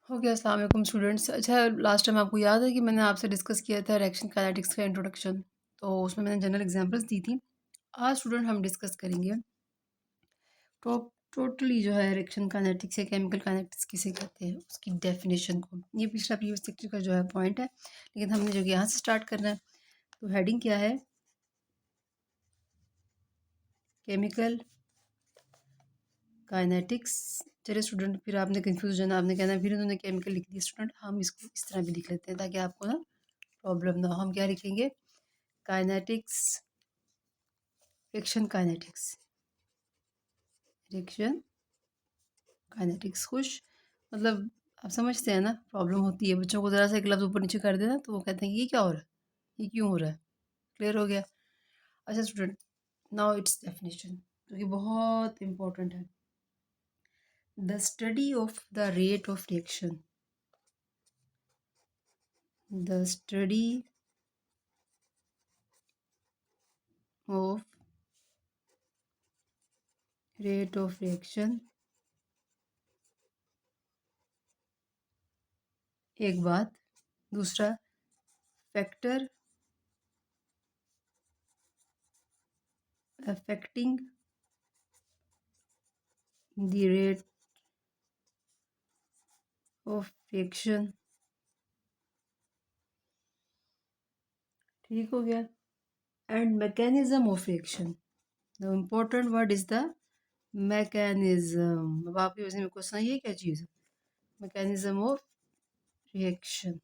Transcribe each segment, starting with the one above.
Okay, अस्सलाम वालेकुम students. अच्छा, लास्ट टाइम आपको याद है कि मैंने आपसे डिस्कस किया था रिएक्शन काइनेटिक्स का इंट्रोडक्शन। तो उसमें मैंने जनरल एग्जांपल्स दी थी। आज स्टूडेंट हम डिस्कस करेंगे टोटली जो है रिएक्शन काइनेटिक्स या केमिकल काइनेटिक्स किसे कहते हैं उसकी डेफिनेशन को। ये पिछला प्रीवियस लेक्चर का जो है पॉइंट है, लेकिन हमने जो यहाँ से स्टार्ट करना है। तो हेडिंग क्या है? Chemical kinetics. चलिए स्टूडेंट, फिर आपने कन्फ्यूज होना, आपने कहना फिर उन्होंने केमिकल लिख दिया। स्टूडेंट, हम इसको इस तरह भी लिख लेते हैं ताकि आपको ना प्रॉब्लम ना हो। हम क्या लिखेंगे? Kinetics, reaction kinetics, reaction kinetics. खुश? मतलब आप समझते हैं ना, प्रॉब्लम होती है बच्चों को, ज़रा सा एक लफ्ज़ ऊपर नीचे कर देना तो वो कहते हैं कि ये क्या हो रहा है, ये क्यों हो रहा है। क्लियर हो गया? अच्छा स्टूडेंट, नाउ इट्स डेफिनेशन जो कि बहुत इंपॉर्टेंट है। The study of the rate of reaction, the study of rate of reaction. एक बात। दूसरा, factor affecting the rate of reaction. ठीक हो गया? And mechanism of reaction. The important word is the mechanism. अब आपकी वजह में क्वेश्चन, ये क्या चीज़ है? Mechanism of reaction.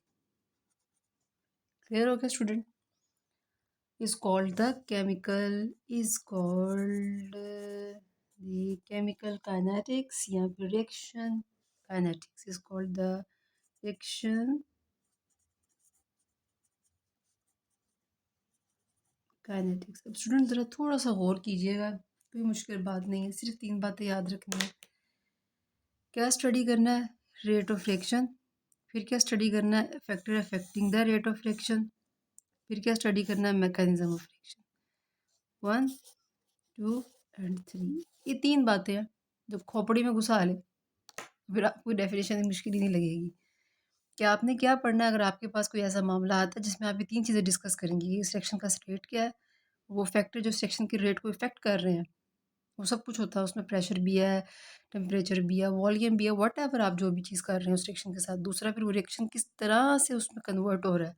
क्लियर हो गया student? Is called the chemical, is called the chemical kinetics या फिर reaction kinetics. Is called the reaction kinetics. अब स्टूडेंट ज़रा थोड़ा सा गौर कीजिएगा, कोई मुश्किल बात नहीं है, सिर्फ 3 बातें याद रखनी है। क्या स्टडी करना है? Rate of reaction. फिर क्या स्टडी करना है? Factor affecting the rate of reaction. फिर क्या स्टडी करना है? Mechanism of reaction. 1, 2 एंड 3। ये 3 बातें हैं, जब खोपड़ी में घुसा ले फिर आपको डेफिनेशन की मुश्किल ही नहीं लगेगी। क्या आपने क्या पढ़ना है? अगर आपके पास कोई ऐसा मामला आता है जिसमें आप ये 3 चीज़ें डिस्कस करेंगे कि इस रिएक्शन का रेट क्या है, वो फैक्टर जो इस रिएक्शन के रेट को इफेक्ट कर रहे हैं, वो सब कुछ होता है उसमें। प्रेशर भी है, टेम्परेचर भी है, वॉल्यूम भी है, व्हाटएवर आप जो भी चीज़ कर रहे हैं उस रिएक्शन के साथ। दूसरा, फिर वो रिएक्शन किस तरह से उसमें कन्वर्ट हो रहा है।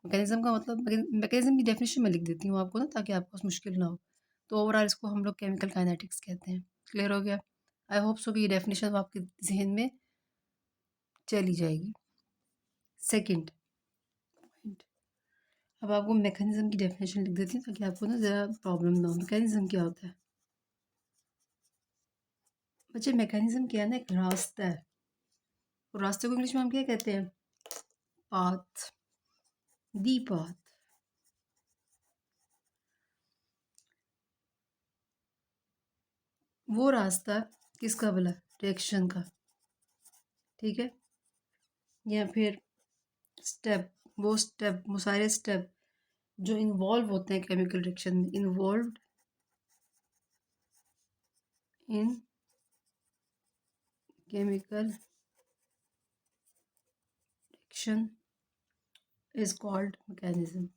मैकेनिज्म का मतलब, मैकेनिज्म की डेफिनेशन में लिख देती हूँ आपको ना, ताकि आपको मुश्किल ना हो। तो ओवरऑल इसको हम लोग केमिकल काइनेटिक्स कहते हैं। क्लियर हो गया? आई होप सो कि ये डेफिनेशन आपके जहन में चली जाएगी। सेकंड पॉइंट, अब आपको मैकेनिज्म की डेफिनेशन लिख देती हूँ ताकि आपको ना ज़रा प्रॉब्लम ना हो। मैकेनिज्म क्या होता है बच्चे? मैकेनिज्म क्या है ना, एक रास्ता है। और रास्ते को इंग्लिश में हम क्या कहते हैं? Path, the path. वो रास्ता किसका भला? रिएक्शन का। ठीक है? या फिर स्टेप, वो सारे स्टेप जो इन्वॉल्व होते हैं केमिकल रिएक्शन में, involved in chemical reaction is called mechanism,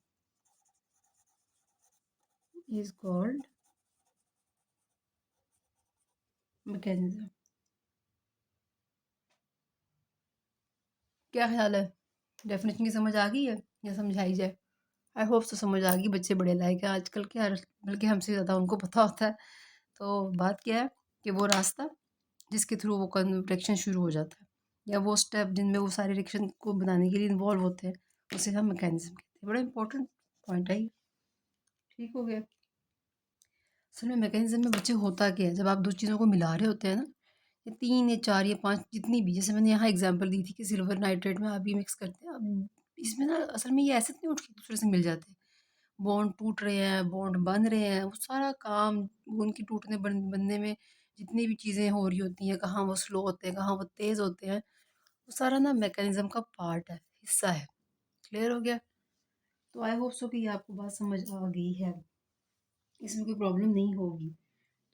is called mechanism. क्या ख्याल है? डेफिनेशन की समझ आ गई है या समझाई जाए? आई होप तो समझ आ गई। बच्चे बड़े लायक हैं आजकल के, बल्कि हमसे ज़्यादा उनको पता होता है। तो बात क्या है कि वो रास्ता जिसके थ्रू वो रिएक्शन शुरू हो जाता है, या वो स्टेप जिनमें वो सारे रिएक्शन को बनाने के लिए इन्वॉल्व होते हैं, उसे हम मैकेनिज्म कहते हैं। बड़ा इंपॉर्टेंट पॉइंट है ये। ठीक हो गया? असल में मैकेनिज्म में बच्चे होता क्या है, जब आप दो चीज़ों को मिला रहे होते हैं ना, या 3 या 4 या 5 जितनी भी, जैसे मैंने यहाँ एग्जांपल दी थी कि सिल्वर नाइट्रेट में आप भी मिक्स करते हैं। अब इसमें ना असल में ये एसिड नहीं उठ के दूसरे से मिल जाते, बॉन्ड टूट रहे हैं, बॉन्ड बन रहे हैं, वो सारा काम उनके टूटने बनने में जितनी भी चीज़ें हो रही होती हैं, कहाँ वो स्लो होते हैं, कहाँ वो तेज़ होते हैं, वो सारा ना मैकेनिज्म का पार्ट है, हिस्सा है। क्लियर हो गया? तो आई होप सो कि ये आपको बात समझ आ गई है, इसमें कोई प्रॉब्लम नहीं होगी।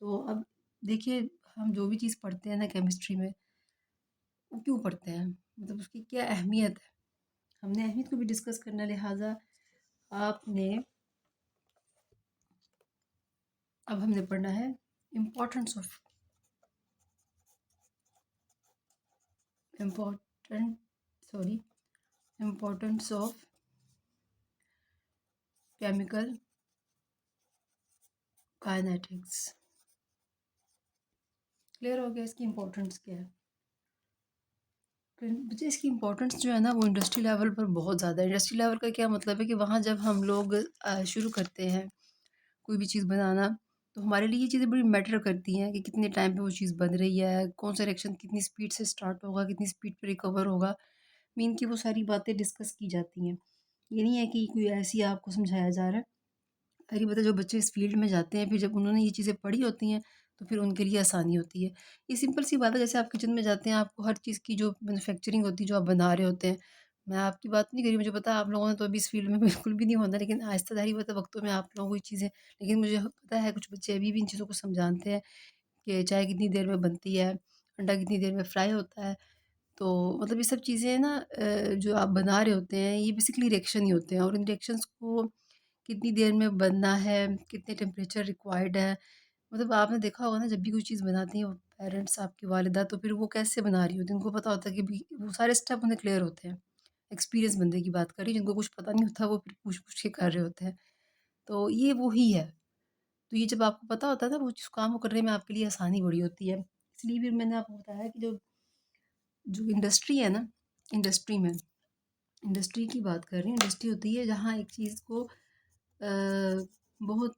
तो अब देखिए, हम जो भी चीज़ पढ़ते हैं ना केमिस्ट्री में, वो क्यों पढ़ते हैं, मतलब उसकी क्या अहमियत है। हमने अहमियत को भी डिस्कस करना है, लिहाजा आपने अब हमने पढ़ना है importance of important sorry importance of chemical kinetics. Clear हो गया इसकी इम्पोर्टेंस क्या है। फिर मुझे इसकी इम्पोर्टेंस जो है ना वो इंडस्ट्री लेवल पर बहुत ज़्यादा है। इंडस्ट्री लेवल का क्या मतलब है कि वहाँ जब हम लोग शुरू करते हैं कोई भी चीज़ बनाना, तो हमारे लिए ये चीज़ें बड़ी मैटर करती हैं कि कितने टाइम पे वो चीज़ बन रही है, कौन सा रिएक्शन कितनी स्पीड से स्टार्ट होगा, कितनी स्पीड पे रिकवर होगा। मीन की वो सारी बातें डिस्कस की जाती हैं। ये नहीं है कि कोई ऐसे ही आपको समझाया जा रहा है। पहली बात है, जो बच्चे इस फील्ड में जाते हैं, फिर जब उन्होंने ये चीज़ें पढ़ी होती हैं, तो फिर उनके लिए आसानी होती है। ये सिंपल सी बात है, जैसे आप किचन में जाते हैं, आपको हर चीज़ की जो मैन्युफैक्चरिंग होती है, जो आप बना रहे होते हैं, मैं आपकी बात नहीं कर रही, मुझे पता है आप लोगों ने तो अभी इस फील्ड में बिल्कुल भी नहीं होना, लेकिन आहिस्ता ज़ाहिर बात है वक़्तों में आप लोगों को ये चीज़ें, लेकिन मुझे पता है कुछ बच्चे अभी भी इन चीज़ों को समझाते हैं कि चाय कितनी देर में बनती है, अंडा कितनी देर में फ्राई होता है। तो मतलब ये सब चीज़ें ना जो आप बना रहे होते हैं, ये बेसिकली रिएक्शन ही होते हैं, और इन रिएक्शंस को कितनी देर में बनना है, कितने टेम्परेचर रिक्वायर्ड है। मतलब आपने देखा होगा ना, जब भी कोई चीज़ बनाती हैं वो पेरेंट्स, आपकी वालिदा, तो फिर वो कैसे बना रही होती हैं, उनको पता होता है कि भी वो सारे स्टेप उन्हें क्लियर होते हैं। एक्सपीरियंस बंदे की बात कर रही हूँ, जिनको कुछ पता नहीं होता वो फिर पूछ-पूछ के कर रहे होते हैं। तो ये वो ही है। तो ये जब आपको पता होता है ना, वो जिस काम को करने में आपके लिए आसानी बड़ी होती है। इसलिए फिर मैंने आपको बताया कि जो जो इंडस्ट्री है ना, इंडस्ट्री में इंडस्ट्री की बात कर रही हूँ। इंडस्ट्री होती है जहाँ एक चीज़ को बहुत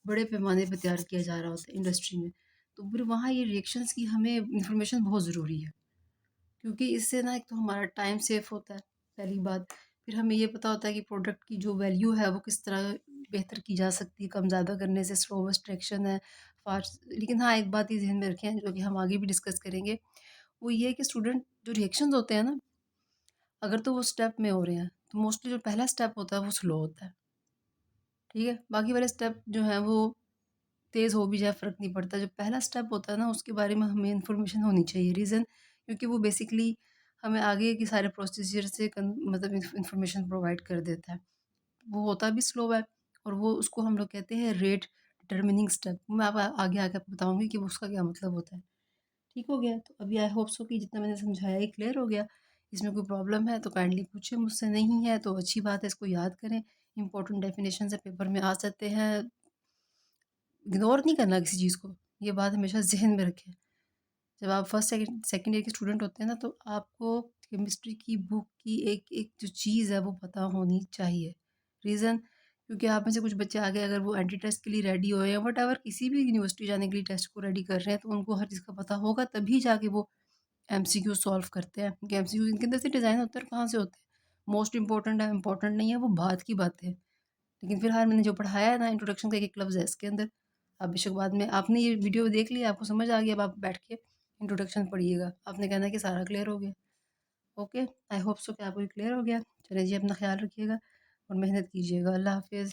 बड़े पैमाने पे तैयार किया जा रहा होता है इंडस्ट्री में। तो फिर वहाँ ये रिएक्शंस की हमें इन्फॉर्मेशन बहुत ज़रूरी है, क्योंकि इससे ना एक तो हमारा टाइम सेव होता है, पहली बात। फिर हमें ये पता होता है कि प्रोडक्ट की जो वैल्यू है वो किस तरह बेहतर की जा सकती है, कम ज़्यादा करने से, स्लोवेस्ट रिएक्शन है, फास्ट। लेकिन हाँ, एक बात ये ज़हन में रखें, जो कि हम आगे भी डिस्कस करेंगे, वो ये है कि स्टूडेंट जो रिएक्शंस होते हैं ना, अगर तो वो स्टेप में हो रहे हैं, तो मोस्टली जो पहला स्टेप होता है वो स्लो होता है, ठीक है? बाकी वाले स्टेप जो हैं वो तेज़ हो भी जाए फ़र्क नहीं पड़ता। जो पहला स्टेप होता है ना, उसके बारे में हमें इन्फॉर्मेशन होनी चाहिए। रीज़न, क्योंकि वो बेसिकली हमें आगे के सारे प्रोसीजर से मतलब इन्फॉर्मेशन प्रोवाइड कर देता है। वो होता भी स्लो है, और वो उसको हम लोग कहते हैं रेट डिटरमिनिंग स्टेप। मैं अब आगे आके आपको बताऊँगी कि वो उसका क्या मतलब होता है। ठीक हो गया? तो अभी आई होप सो कि जितना मैंने समझाया ये क्लियर हो गया। इसमें कोई प्रॉब्लम है तो काइंडली पूछें मुझसे, नहीं है तो अच्छी बात है, इसको याद करें। इम्पोर्टेंट डेफिनेशन से पेपर में आ सकते हैं। इग्नोर नहीं करना किसी चीज़ को, ये बात हमेशा ज़हन में रखें। जब आप फर्स्ट सेकंड सेकंड ईयर के स्टूडेंट होते हैं ना, तो आपको केमिस्ट्री की बुक की एक एक जो चीज़ है वो पता होनी चाहिए। रीज़न, क्योंकि आप में से कुछ बच्चे आगे अगर वो एंट्री टेस्ट के लिए रेडी हुए हैं, वट किसी भी यूनिवर्सिटी जाने के लिए टेस्ट को रेडी कर रहे हैं, तो उनको हर चीज़ का पता होगा, तभी जाके वो एमसीक्यू सॉल्व करते हैं। क्योंकि एमसीक्यू इनके अंदर से डिज़ाइन होते हैं और कहाँ से होते हैं। मोस्ट इंपॉर्टेंट है, इंपॉर्टेंट नहीं है, वो बात की बात है। लेकिन फिलहाल मैंने जो पढ़ाया है ना, इंट्रोडक्शन का एक लफ्ज़ है इसके अंदर। आप बेशक बाद में आपने ये वीडियो देख लिया, आपको समझ आ गया, अब आप बैठ के इंट्रोडक्शन पढ़िएगा, आपने कहना है कि सारा क्लियर हो गया। ओके, आई होप सो कि आपको ये क्लियर हो गया। चलिए जी, अपना ख्याल रखिएगा और मेहनत कीजिएगा। अल्लाह हाफ़िज़।